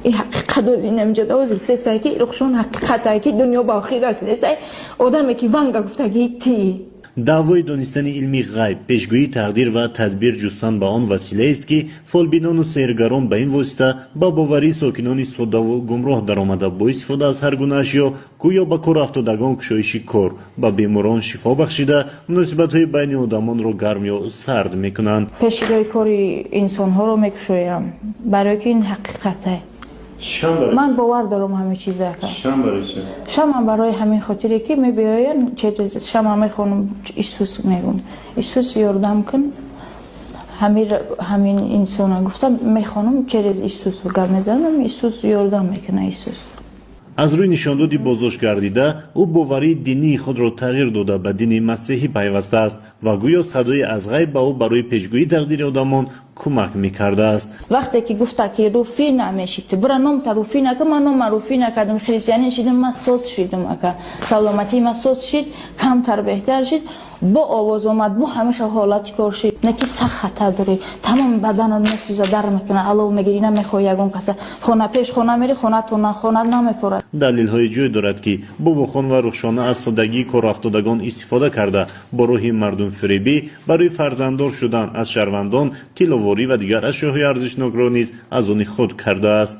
این حقیقت از این امجد از گفته که رخشون حقیقت که دنیا با آخر است آدمی که وانگا گفته که تی دعوای دانستن علمی غیب، پیشگویی تقدیر و تدبیر جستن به آن وسیله است که فالبینان و سیرگران به این واسطه با باوری ساکنان ساده و گمراه درآمده با استفاده از هر گونه اشیا گویا به کار افتادگان گشایشی کار به بیماران شفا بخشیده مناسبت‌های بین آدمان را گرم یا سرد میکنند. پیشگویی کار انسان ها رو میکشایم برای که این حقیقته. من باور دارم همه چیز شما برای همین خاطری که میبیاین شما میخونم ایسوس میگون ایسوس یاردم کن همین انسان گفتم میخونم چرز ایسوس و گپ میزنم ایسوس یاردم میکنه ایسوس از روی نشاندادی بازداشت گردیده او باوری دینی خود را تغییر داده به دین مسیحی پیوسته است و گویا صدای از غیب به او برای پیشگویی تقدیر آدمان کمک میکرده است. وقتی که گفته که روفی نمیشید برای نام تا روفی نکه من نام روفی نکردم خریسیانی شدم من سوس شدم اکا سلامتی من سوس شد کمتر بهتر شد با آواز آمد با همیشه حالتی کار شد نکی سخت خطر داری تمام بدنت میسوزه در میکنه علو میگیری نمیخوای یگون کسا خونه پیش خونه میری خونه تو نه خونه نمیفورد. دلیل های جای دارد که بابا خان و رخشانه از سادگی کار افتادگان استفاده کرده با روح مردم فریبی برای فرزنددار شدن از شهروندان تیلاواری و دیگر اشیاء ارزشناک را نیز از آن خود کرده است.